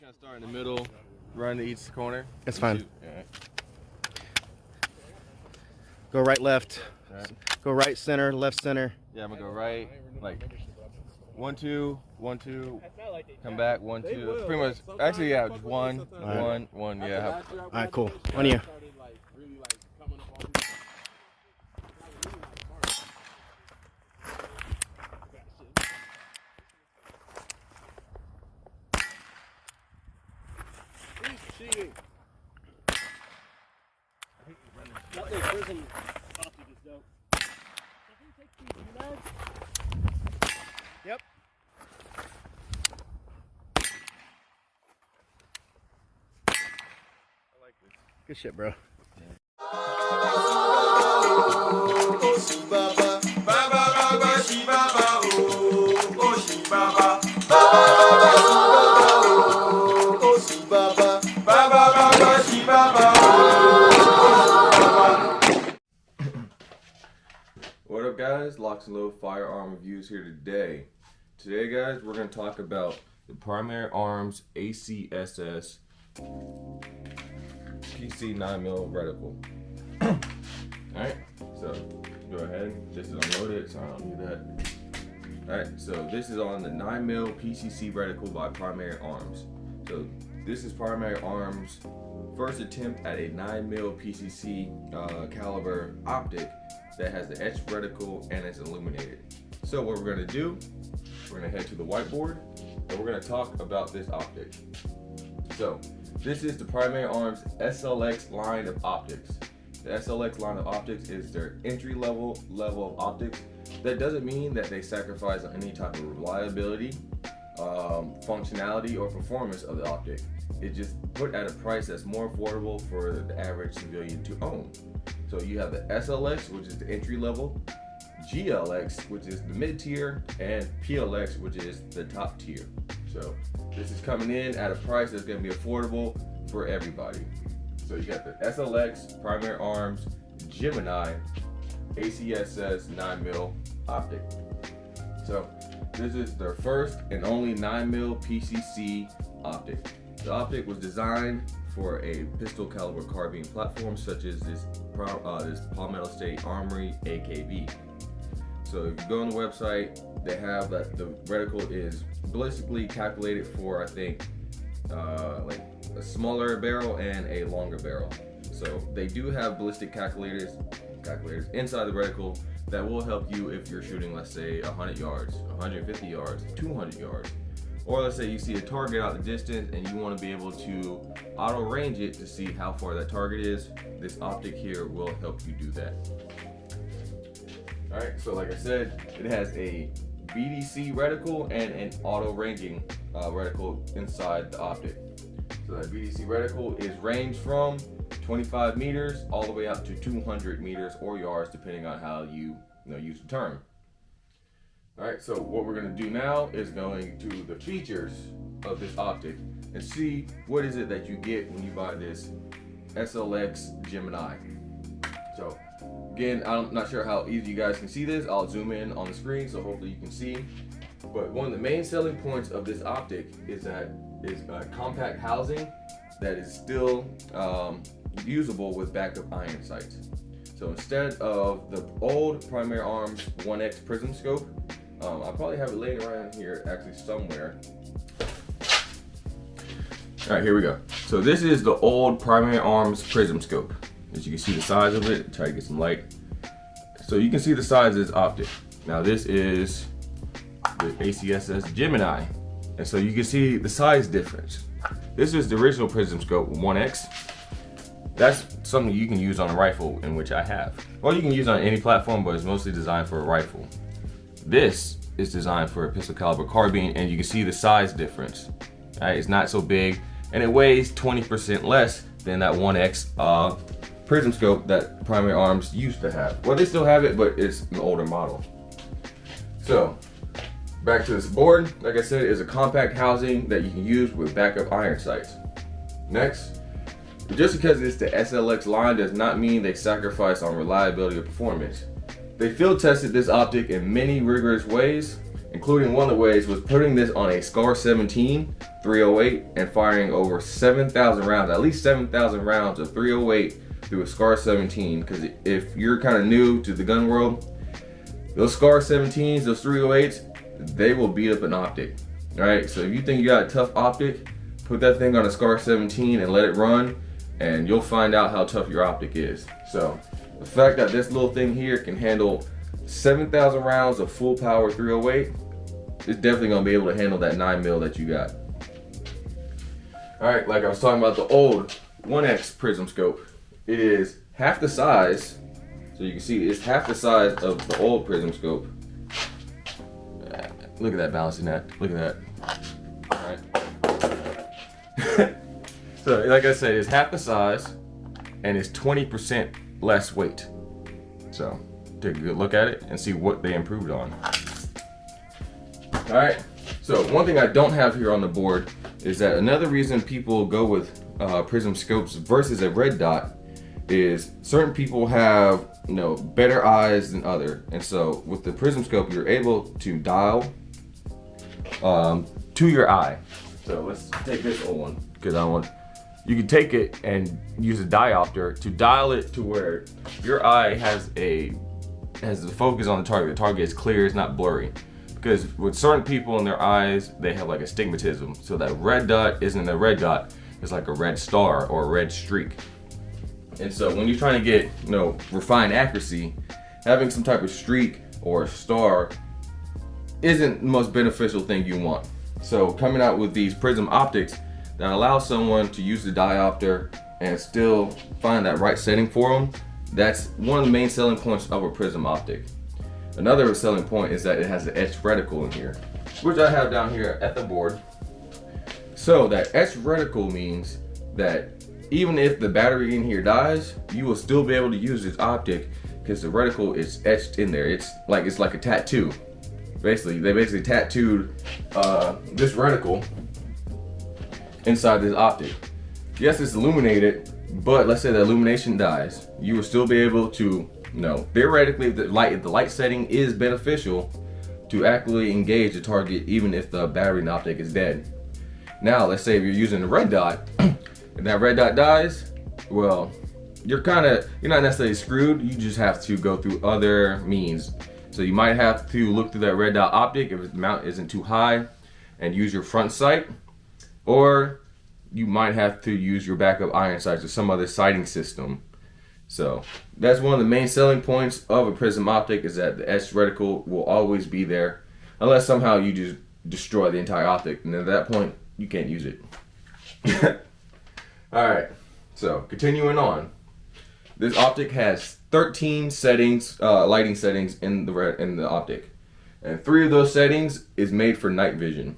kind of start in the middle, run to each corner. That's fine. All right. Go right, left. Right. Go right, center, left, center. Yeah, I'm gonna go right, like 1, 2, 1, 2. Come back, 1, 2. That's pretty much. Actually, yeah, just 1, 1, 1. Yeah. All right, cool. On you. That little Prism Optic is dope. Yep. I like this. Good shit, bro. What up, guys? LocsNLoad Firearm Reviews here today. Today, guys, we're going to talk about the Primary Arms ACSS PC 9mm reticle. Alright, so go ahead, just unload it, so I don't need that. Alright, so this is on the 9mm PCC reticle by Primary Arms. So this is Primary Arms' first attempt at a 9mm PCC caliber optic that has the etched reticle and it's illuminated. So what we're going to do, we're going to head to the whiteboard and we're going to talk about this optic. So this is the Primary Arms SLX line of optics. The SLX line of optics is their entry level of optics. That doesn't mean that they sacrifice on any type of reliability, functionality, or performance of the optic. It's just put at a price that's more affordable for the average civilian to own. So you have the SLX, which is the entry level, GLX, which is the mid tier, and PLX, which is the top tier. So this is coming in at a price that's going to be affordable for everybody. So you got the SLX, Primary Arms, Gemini, ACSS 9mm optic. So this is their first and only 9mm PCC optic. The optic was designed for a pistol caliber carbine platform such as this Palmetto State Armory AKV. So if you go on the website, they have that the reticle is ballistically calculated for, I think, like a smaller barrel and a longer barrel. So they do have ballistic calculators inside the reticle that will help you if you're shooting, let's say, 100 yards, 150 yards, 200 yards. Or let's say you see a target out the distance and you want to be able to auto range it to see how far that target is. This optic here will help you do that. Alright, so like I said, it has a BDC reticle and an auto ranging reticle inside the optic. So that BDC reticle is ranged from 25 meters all the way up to 200 meters or yards, depending on how you use the term. Alright, so what we're going to do now is going to the features of this optic and see what is it that you get when you buy this SLX Gemini. So again, I'm not sure how easy you guys can see this. I'll zoom in on the screen so hopefully you can see. But one of the main selling points of this optic is that it's a compact housing that is still usable with backup iron sights. So instead of the old Primary Arms 1X Prism scope, I probably have it laying around here actually somewhere. All right, here we go. So this is the old Primary Arms Prism scope. As you can see the size of it, try to get some light. So you can see the size of this optic. Now this is the ACSS Gemini. And so you can see the size difference. This is the original Prism scope 1X. That's something you can use on a rifle, in which I have. Or you can use on any platform, but it's mostly designed for a rifle. This is designed for a pistol caliber carbine, and you can see the size difference. Right? It's not so big, and it weighs 20% less than that 1X Prism scope that Primary Arms used to have. Well, they still have it, but it's an older model. So, back to this board. Like I said, it's a compact housing that you can use with backup iron sights. Next, just because it's the SLX line does not mean they sacrifice on reliability or performance. They field tested this optic in many rigorous ways, including one of the ways was putting this on a SCAR 17 308 and firing over 7,000 rounds, at least 7,000 rounds of 308 through a SCAR 17. Because if you're kind of new to the gun world, those SCAR 17s, those 308s, they will beat up an optic. All right, so if you think you got a tough optic, put that thing on a SCAR 17 and let it run, and you'll find out how tough your optic is. So the fact that this little thing here can handle 7,000 rounds of full power 308, it's definitely gonna be able to handle that 9mm that you got. All right, like I was talking about the old 1X Prism scope, it is half the size. So you can see it's half the size of the old Prism scope. Look at that balancing that. Look at that. All right. So like I said, it's half the size and it's 20% less weight. So take a good look at it and see what they improved on. All right. So one thing I don't have here on the board is that another reason people go with Prism scopes versus a red dot is certain people have, you know, better eyes than other, and so with the Prism scope you're able to dial to your eye. So let's take this old one because you can take it and use a diopter to dial it to where your eye has the focus on the target. The target is clear, it's not blurry. Because with certain people in their eyes, they have like astigmatism. So that red dot isn't a red dot, it's like a red star or a red streak. And so when you're trying to get, you know, refined accuracy, having some type of streak or a star isn't the most beneficial thing you want. So coming out with these Prism optics that allow someone to use the diopter and still find that right setting for them, that's one of the main selling points of a Prism optic. Another selling point is that it has an etched reticle in here, which I have down here at the board. So that etched reticle means that even if the battery in here dies, you will still be able to use this optic because the reticle is etched in there. It's like a tattoo. Basically, they tattooed this reticle inside this optic. Yes, it's illuminated, but let's say the illumination dies, you will still be able to, you know, theoretically, if the light setting is beneficial, to accurately engage the target even if the battery and optic is dead. Now, let's say if you're using the red dot, and that red dot dies, well, you're not necessarily screwed. You just have to go through other means. So you might have to look through that red dot optic if the mount isn't too high and use your front sight, or you might have to use your backup iron sights or some other sighting system. So that's one of the main selling points of a Prism optic, is that the etched reticle will always be there unless somehow you just destroy the entire optic, and at that point you can't use it. Alright, so continuing on. This optic has 13 settings, lighting settings in the optic. And 3 of those settings is made for night vision.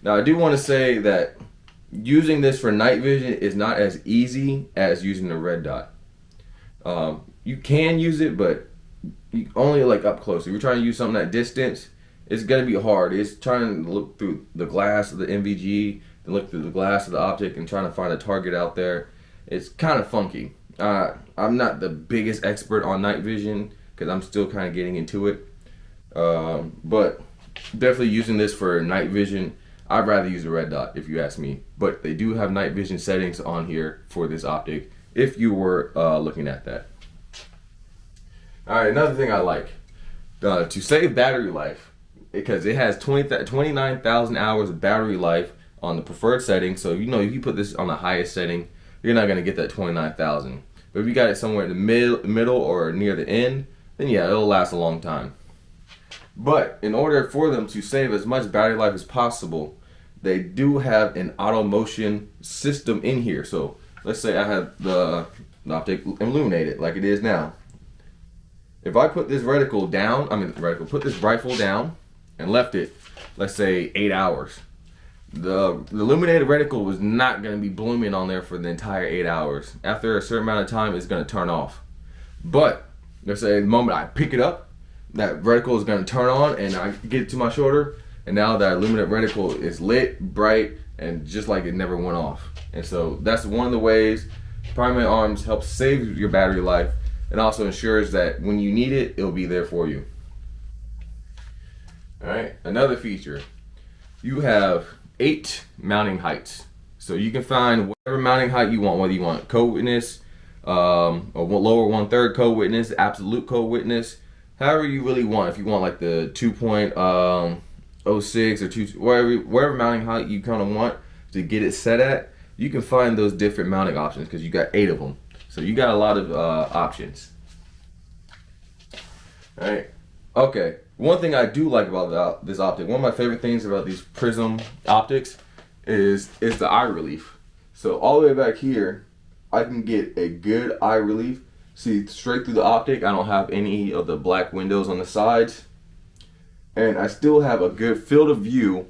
Now I do want to say that using this for night vision is not as easy as using the red dot. You can use it, but you only like up close. If you're trying to use something at distance, it's gonna be hard. It's trying to look through the glass of the NVG, then look through the glass of the optic and trying to find a target out there. It's kind of funky. I'm not the biggest expert on night vision because I'm still kind of getting into it. But definitely using this for night vision, I'd rather use the red dot if you ask me. But they do have night vision settings on here for this optic if you were looking at that. Alright, another thing I like, to save battery life, because it has 29,000 hours of battery life on the preferred setting. So you know, if you put this on the highest setting, you're not going to get that 29,000. But if you got it somewhere in the middle or near the end, then yeah, it'll last a long time. But in order for them to save as much battery life as possible, they do have an auto motion system in here. So let's say I have the optic illuminated like it is now. If I put this reticle down, put this rifle down and left it, let's say 8 hours, the illuminated reticle was not going to be blooming on there for the entire 8 hours. After a certain amount of time, it's going to turn off. But let's say the moment I pick it up, that reticle is going to turn on and I get it to my shoulder, and now that illuminated reticle is lit, bright, and just like it never went off. And so that's one of the ways Primary Arms helps save your battery life, and also ensures that when you need it, it'll be there for you. Alright, another feature. You have 8 mounting heights. So you can find whatever mounting height you want, whether you want code witness, or lower 1/3 code witness, absolute code witness, however you really want. If you want like the 2.06 or 2, wherever mounting height you kind of want to get it set at, you can find those different mounting options because you got 8 of them. So you got a lot of options. All right. Okay. One thing I do like about this optic, one of my favorite things about these Prism optics is the eye relief. So all the way back here, I can get a good eye relief. See straight through the optic. I don't have any of the black windows on the sides. And I still have a good field of view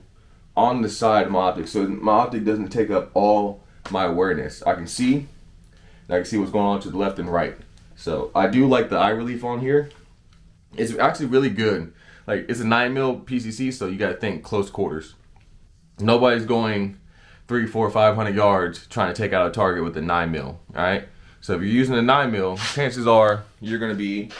on the side of my optic. So my optic doesn't take up all my awareness. I can see, and I can see what's going on to the left and right. So I do like the eye relief on here. It's actually really good. Like, it's a 9mm PCC, so you gotta think close quarters. Nobody's going 300, 400, 500 yards trying to take out a target with a 9mm, all right? So if you're using a 9mm, chances are you're gonna be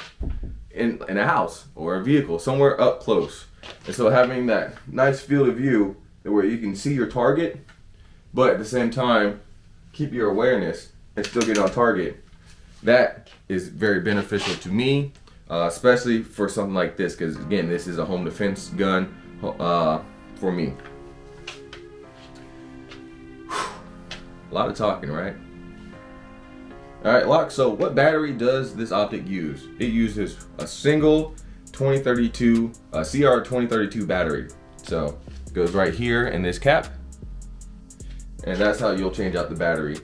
in a house or a vehicle, somewhere up close. And so having that nice field of view where you can see your target, but at the same time, keep your awareness and still get on target, that is very beneficial to me. Especially for something like this, because again, this is a home defense gun for me. A lot of talking, right? All right, Lock. So what battery does this optic use? It uses a single 2032 CR 2032 battery. So it goes right here in this cap, and that's how you'll change out the battery.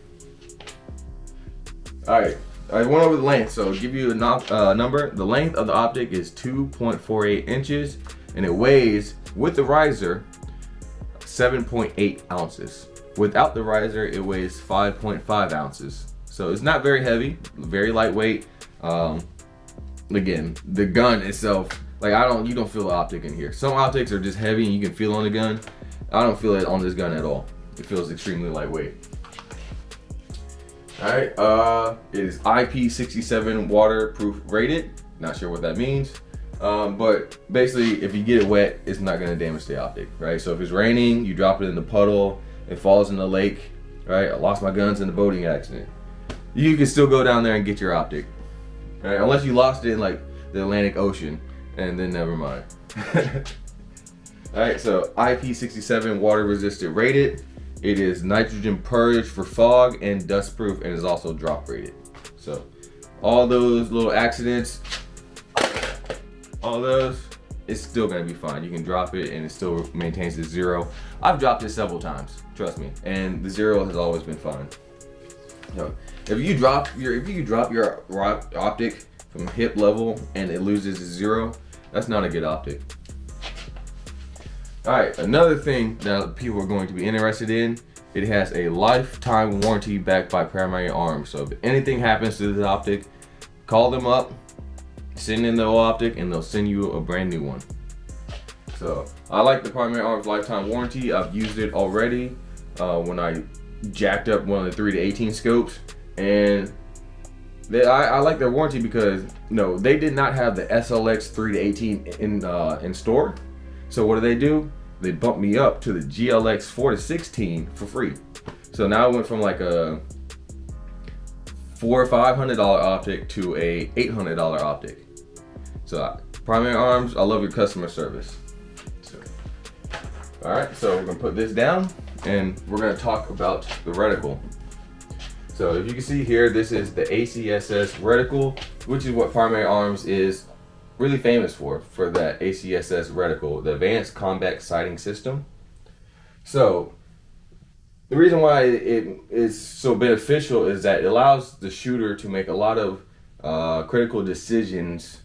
All right. I went over the length, so I'll give you a number. The length of the optic is 2.48 inches, and it weighs, with the riser, 7.8 ounces. Without the riser, it weighs 5.5 ounces. So it's not very heavy, very lightweight. Again, the gun itself, like you don't feel the optic in here. Some optics are just heavy and you can feel on the gun. I don't feel it on this gun at all. It feels extremely lightweight. Alright, it is IP67 waterproof rated. Not sure what that means. But basically, if you get it wet, it's not going to damage the optic, right? So if it's raining, you drop it in the puddle, it falls in the lake, right? I lost my guns in a boating accident. You can still go down there and get your optic, right? Unless you lost it in like the Atlantic Ocean, and then never mind. Alright, so IP67 water resistant rated. It is nitrogen purge for fog and dust proof, and is also drop rated. So all those little accidents, all those, it's still gonna be fine. You can drop it and it still maintains the 0. I've dropped it several times, trust me, and the 0 has always been fine. So if you drop your optic from hip level and it loses the 0, that's not a good optic. Alright, another thing that people are going to be interested in, it has a lifetime warranty backed by Primary Arms. So if anything happens to this optic, call them up, send in the old optic, and they'll send you a brand new one. So I like the Primary Arms lifetime warranty. I've used it already when I jacked up one of the 3 to 18 scopes, and I like their warranty because they did not have the SLX 3 to 18 in store. So what do? They bumped me up to the GLX 4 to 16 for free. So now I went from like a $400 or $500 optic to a $800 optic. So Primary Arms, I love your customer service. All right, so we're gonna put this down and we're gonna talk about the reticle. So if you can see here, this is the ACSS reticle, which is what Primary Arms is really famous for that ACSS reticle, the Advanced Combat Sighting System. So the reason why it is so beneficial is that it allows the shooter to make a lot of critical decisions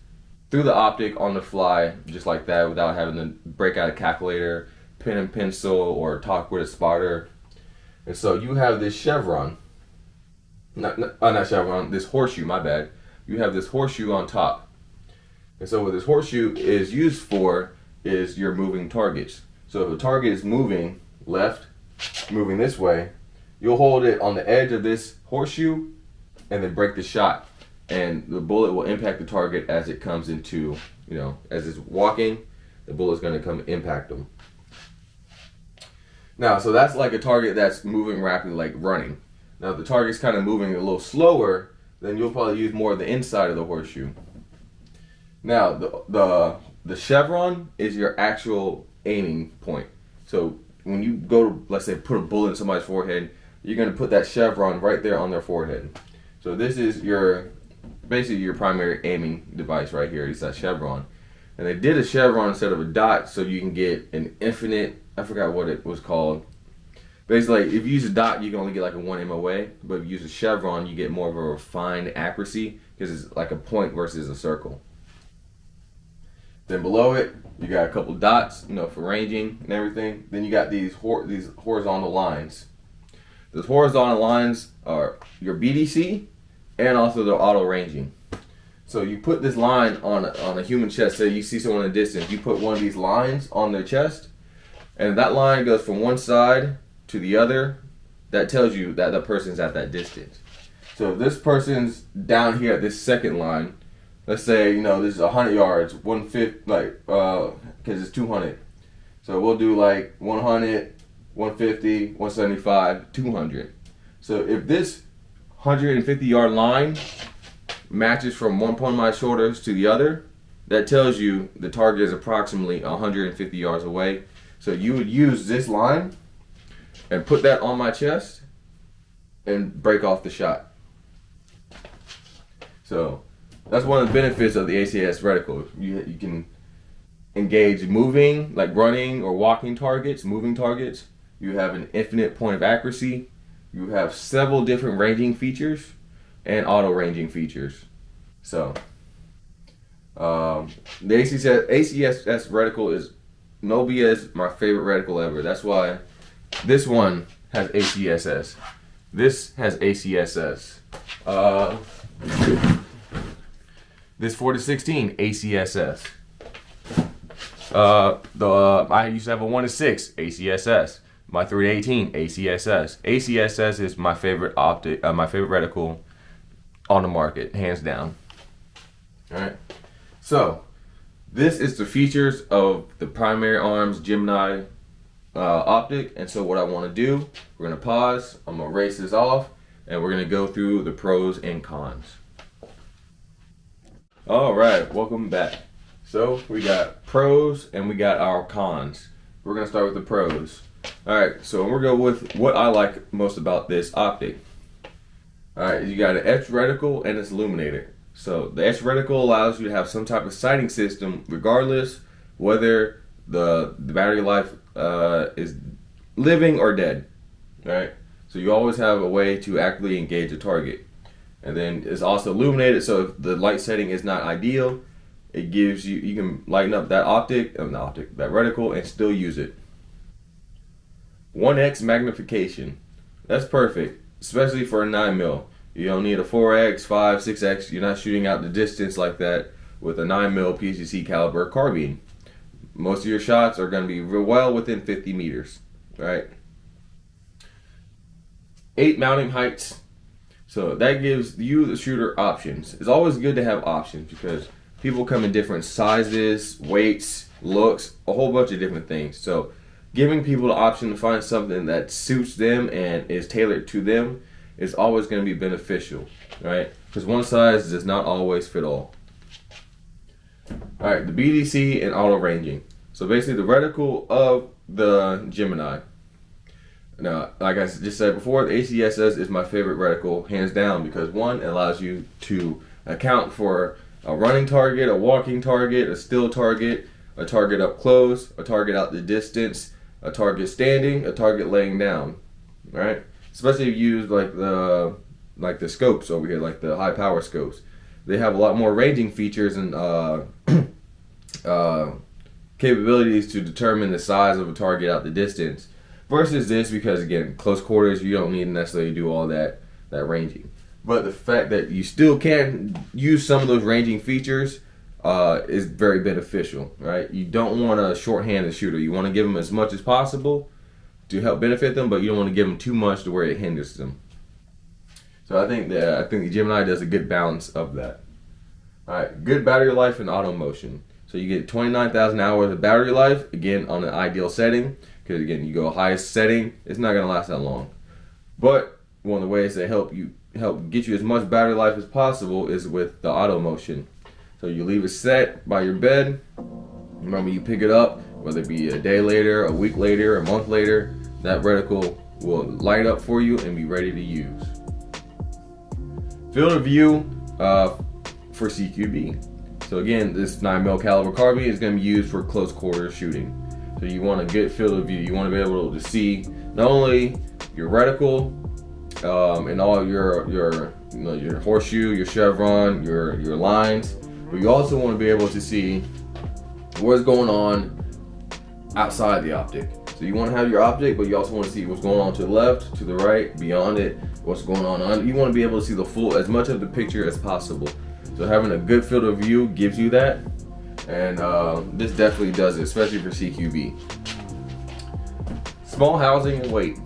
through the optic on the fly, just like that, without having to break out a calculator, pen and pencil, or talk with a spotter. And so you have this chevron, not chevron, this horseshoe, my bad. You have this horseshoe on top. And so what this horseshoe is used for is your moving targets. So if a target is moving left, moving this way, you'll hold it on the edge of this horseshoe and then break the shot. And the bullet will impact the target as it comes into, as it's walking, the bullet's gonna come impact them. Now, so that's like a target that's moving rapidly, like running. Now, if the target's kind of moving a little slower, then you'll probably use more of the inside of the horseshoe. Now, the chevron is your actual aiming point. So when you go to, let's say, put a bullet in somebody's forehead, you're going to put that chevron right there on their forehead. So this is basically your primary aiming device right here. It's that chevron. And they did a chevron instead of a dot so you can get an infinite, I forgot what it was called. Basically, if you use a dot, you can only get like a 1 MOA. But if you use a chevron, you get more of a refined accuracy because it's like a point versus a circle. Then below it, you got a couple dots, for ranging and everything. Then you got these horizontal lines. Those horizontal lines are your BDC and also the auto ranging. So you put this line on a human chest. Say you see someone in the distance, you put one of these lines on their chest, and that line goes from one side to the other. That tells you that the person's at that distance. So if this person's down here at this second line, let's say this is 100 yards, 150, because it's 200. So we'll do like 100, 150, 175, 200. So if this 150-yard line matches from one point of my shoulders to the other, that tells you the target is approximately 150 yards away. So you would use this line and put that on my chest and break off the shot. So that's one of the benefits of the ACS reticle. You can engage moving, like running or walking targets, moving targets. You have an infinite point of accuracy. You have several different ranging features and auto ranging features. So the ACS reticle is no BS, my favorite reticle ever. That's why this one has ACSS. This has ACSS. This 4-16 ACSS. I used to have a 1-6 ACSS. My 3-18 ACSS. ACSS is my favorite optic, my favorite reticle on the market, hands down. All right. So this is the features of the Primary Arms Gemini optic. And so what I want to do, we're going to pause. I'm going to erase this off, and we're going to go through the pros and cons. All right, welcome back. So we got pros and we got our cons. We're going to start with the pros. All right, so we're going to go with what I like most about this optic. All right, you got an etch reticle and it's illuminated. So the etch reticle allows you to have some type of sighting system regardless whether the battery life is living or dead. All right, so you always have a way to accurately engage a target. And then it's also illuminated, so if the light setting is not ideal, it gives you can lighten up that that reticle and still use it. 1x magnification. That's perfect, especially for a 9mm. You don't need a 4x, 5, 6x. You're not shooting out the distance like that with a 9mm PCC caliber carbine. Most of your shots are going to be well within 50 meters, right? 8 mounting heights. So that gives you, the shooter, options. It's always good to have options because people come in different sizes, weights, looks, a whole bunch of different things. So giving people the option to find something that suits them and is tailored to them is always going to be beneficial, right? Because one size does not always fit all. All right, the BDC and auto ranging. So basically the reticle of the Gemini. Now, like I just said before, the ACSS is my favorite reticle, hands down, because one, it allows you to account for a running target, a walking target, a still target, a target up close, a target out the distance, a target standing, a target laying down, right? Especially if you use like the scopes over here, like the high power scopes. They have a lot more ranging features and capabilities to determine the size of a target out the distance. Versus this, because again, close quarters, you don't need to necessarily do all that ranging. But the fact that you still can use some of those ranging features is very beneficial, right? You don't want to shorthand the shooter. You want to give them as much as possible to help benefit them, but you don't want to give them too much to where it hinders them. So I think the Gemini does a good balance of that. All right, good battery life and auto motion. So you get 29,000 hours of battery life, again, on an ideal setting. because again, you go highest setting, it's not gonna last that long. But one of the ways to help get you as much battery life as possible is with the auto motion. So you leave it set by your bed. Remember, you pick it up, whether it be a day later, a week later, a month later, that reticle will light up for you and be ready to use. Field of view for CQB. So again, this 9mm caliber carbine is going to be used for close quarter shooting. So you want a good field of view. You want to be able to see not only your reticle and all your horseshoe, your chevron, your lines, but you also want to be able to see what's going on outside the optic. So you want to have your optic, but you also want to see what's going on to the left, to the right, beyond it, what's going on. You want to be able to see the full, as much of the picture as possible. So having a good field of view gives you that, and this definitely does it, especially for CQB. Small housing and weight,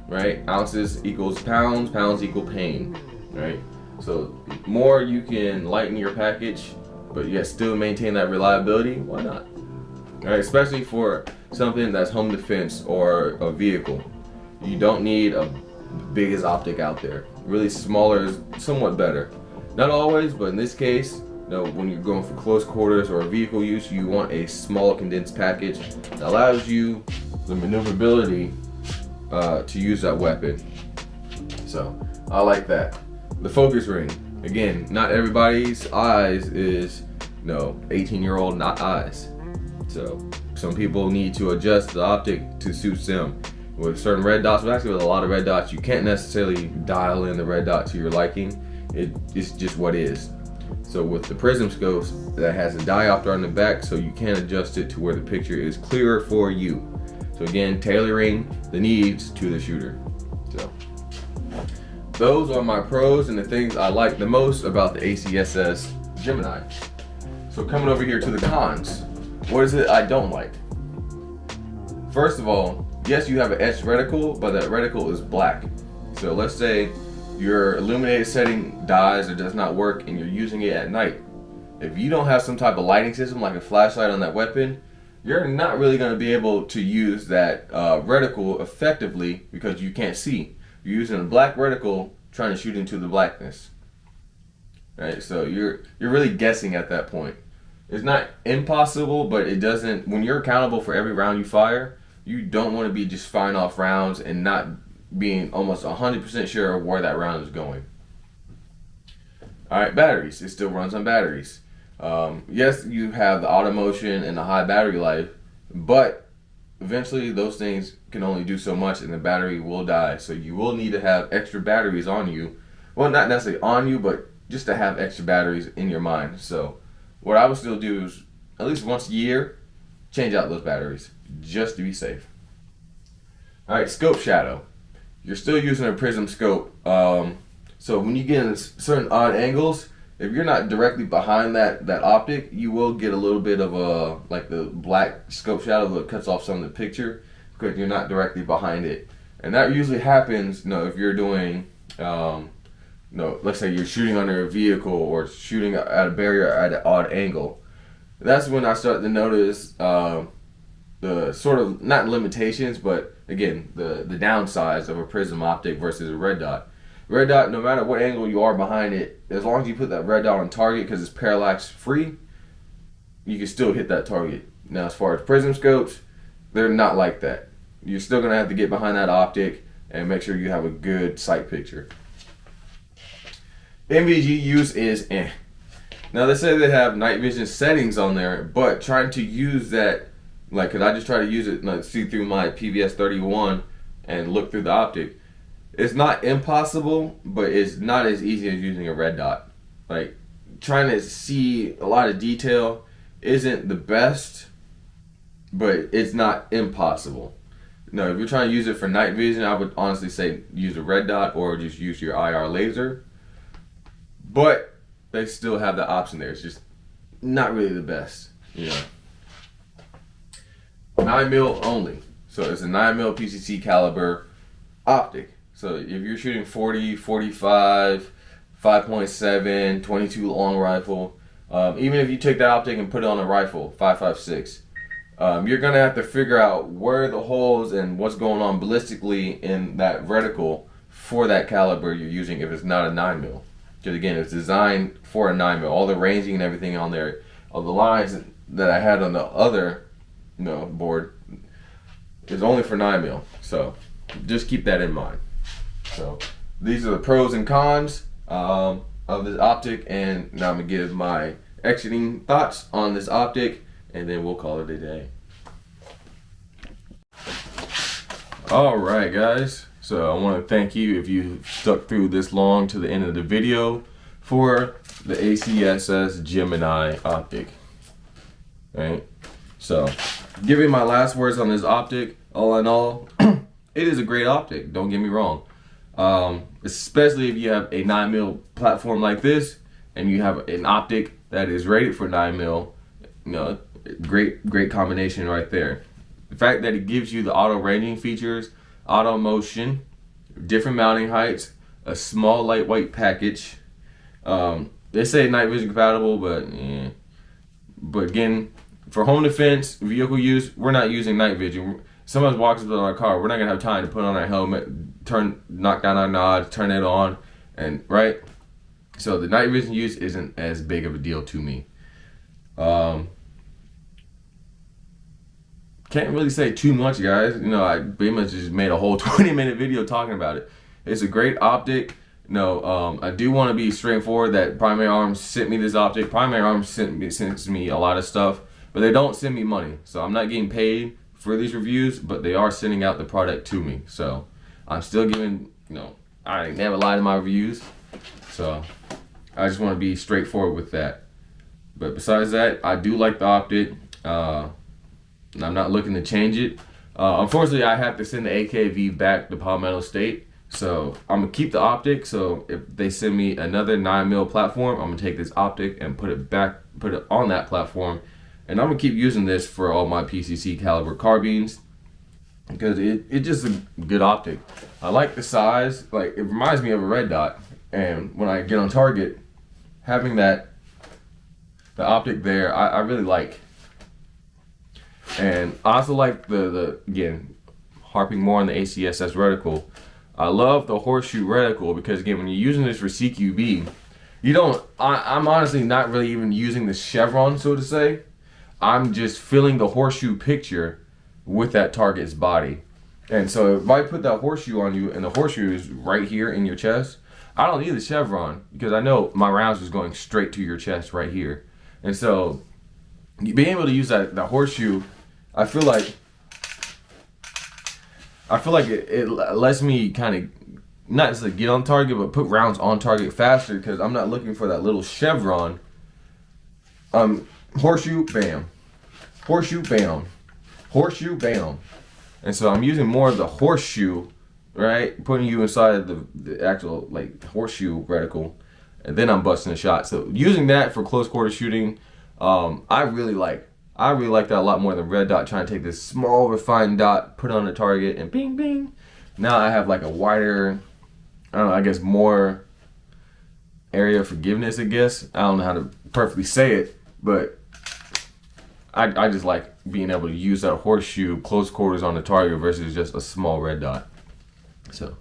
right? Ounces equals pounds, pounds equal pain, right? So more you can lighten your package, but yet still maintain that reliability, why not? All right, especially for something that's home defense or a vehicle. You don't need a biggest optic out there. Really smaller is somewhat better. Not always, but in this case, when you're going for close quarters or vehicle use, you want a small condensed package that allows you the maneuverability to use that weapon. So I like that. The focus ring. Again, not everybody's eyes is 18-year-old not eyes. So some people need to adjust the optic to suit them. With certain red dots, but actually with a lot of red dots, you can't necessarily dial in the red dot to your liking. It's just what is. So with the Prism scopes, that has a diopter on the back, so you can adjust it to where the picture is clearer for you. So again, tailoring the needs to the shooter. So those are my pros and the things I like the most about the ACSS Gemini. So coming over here to the cons, what is it I don't like? First of all, yes, you have an etched reticle, but that reticle is black. So let's say your illuminated setting dies or does not work and you're using it at night. If you don't have some type of lighting system like a flashlight on that weapon, you're not really going to be able to use that reticle effectively because you can't see. You're using a black reticle trying to shoot into the blackness. Right? So you're really guessing at that point. It's not impossible, but it doesn't, when you're accountable for every round you fire, you don't want to be just firing off rounds and not being almost 100% sure of where that round is going. Alright, batteries. It still runs on batteries. Yes, you have the auto motion and the high battery life, but eventually those things can only do so much and the battery will die. So you will need to have extra batteries on you. Well, not necessarily on you, but just to have extra batteries in your mind. So what I would still do is at least once a year, change out those batteries just to be safe. Alright, scope shadow. You're still using a Prism scope. So when you get in certain odd angles, if you're not directly behind that optic, you will get a little bit of a, like the black scope shadow that cuts off some of the picture because you're not directly behind it. And that usually happens, if you're doing, let's say you're shooting under a vehicle or shooting at a barrier at an odd angle. That's when I start to notice the sort of, not limitations, but again, the downsides of a Prism optic versus a red dot. Red dot, no matter what angle you are behind it, as long as you put that red dot on target because it's parallax free, you can still hit that target. Now as far as Prism scopes, they're not like that. You're still going to have to get behind that optic and make sure you have a good sight picture. NVG use is eh. Now they say they have night vision settings on there, but trying to use that, like, cause I just try to use it, like, see through my PVS 31 and look through the optic. It's not impossible, but it's not as easy as using a red dot. Like, trying to see a lot of detail isn't the best, but it's not impossible. No, if you're trying to use it for night vision, I would honestly say use a red dot or just use your IR laser. But they still have the option there. It's just not really the best, 9mm only. So it's a 9mm PCC caliber optic. So if you're shooting 40, 45, 5.7, 22 long rifle, even if you take that optic and put it on a rifle, 5.56, you're gonna have to figure out where the holes and what's going on ballistically in that reticle for that caliber you're using if it's not a 9mm. Because again, it's designed for a 9mm. All the ranging and everything on there, all the lines that I had on the other, board is only for 9mm. So just keep that in mind. So these are the pros and cons of this optic, and now I'm gonna give my exiting thoughts on this optic, and then we'll call it a day. All right, guys. So I want to thank you if you stuck through this long to the end of the video for the ACSS Gemini optic. Right. So, giving my last words on this optic. All in all, it is a great optic. Don't get me wrong. Especially if you have a 9mm platform like this, and you have an optic that is rated for 9mm. Great combination right there. The fact that it gives you the auto ranging features, auto motion, different mounting heights, a small lightweight package. They say night vision compatible, but again, for home defense, vehicle use, we're not using night vision. Someone walks up to our car, we're not gonna have time to put on our helmet, knock down our nods, turn it on, and right. So the night vision use isn't as big of a deal to me. Can't really say too much, guys. I pretty much just made a whole 20-minute video talking about it. It's a great optic. I do want to be straightforward that Primary Arms sent me this optic. Primary Arms sends me a lot of stuff, but they don't send me money. So I'm not getting paid for these reviews, but they are sending out the product to me. So I'm still giving, I never lie to my reviews. So I just want to be straightforward with that. But besides that, I do like the optic. I'm not looking to change it. Unfortunately, I have to send the AKV back to Palmetto State. So I'm gonna keep the optic. So if they send me another 9mm platform, I'm gonna take this optic and put it on that platform. And I'm gonna keep using this for all my PCC caliber carbines because it's just a good optic. I like the size. Like, it reminds me of a red dot. And when I get on target, having the optic there, I really like. And I also like the again, harping more on the ACSS reticle. I love the horseshoe reticle because again, when you're using this for CQB, I'm honestly not really even using the chevron, so to say. I'm just filling the horseshoe picture with that target's body. And so if I put that horseshoe on you and the horseshoe is right here in your chest, I don't need the chevron because I know my rounds is going straight to your chest right here. And so being able to use that horseshoe, I feel like it lets me kind of not just like get on target, but put rounds on target faster because I'm not looking for that little chevron. Horseshoe, bam, horseshoe, bam, horseshoe, bam, and so I'm using more of the horseshoe, right? Putting you inside the actual like horseshoe reticle, and then I'm busting a shot. So using that for close quarter shooting, I really like that a lot more than red dot, trying to take this small refined dot, put it on the target, and bing, bing. Now I have like a wider, I don't know, I guess more area of forgiveness, I guess. I don't know how to perfectly say it, but I just like being able to use that horseshoe close quarters on the target versus just a small red dot. So,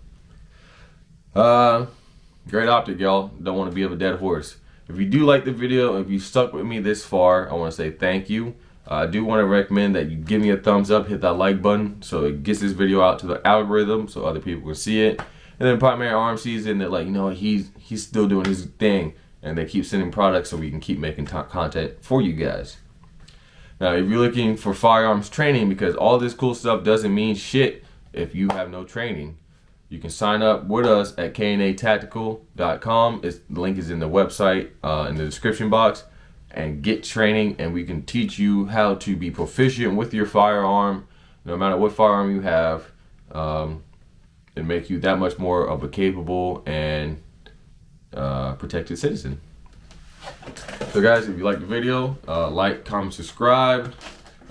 great optic, y'all. Don't want to be of a dead horse. If you do like the video, if you stuck with me this far, I want to say thank you. I do want to recommend that you give me a thumbs up, hit that like button so it gets this video out to the algorithm so other people can see it. And then Primary Arms sees it and they're like, he's still doing his thing, and they keep sending products so we can keep making content for you guys. Now, if you're looking for firearms training, because all this cool stuff doesn't mean shit if you have no training, you can sign up with us at knatactical.com. The link is in the website, in the description box, and get training, and we can teach you how to be proficient with your firearm, no matter what firearm you have, and make you that much more of a capable and protected citizen. So guys, if you like the video, like, comment, subscribe,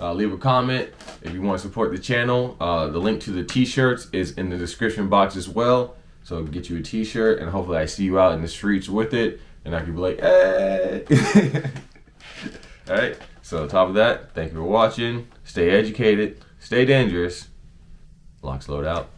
leave a comment. If you want to support the channel, the link to the t-shirts is in the description box as well. So get you a t-shirt, and hopefully I see you out in the streets with it, and I can be like, hey. All right, So on top of that, thank you for watching. Stay educated, stay dangerous. LocsNLoad out.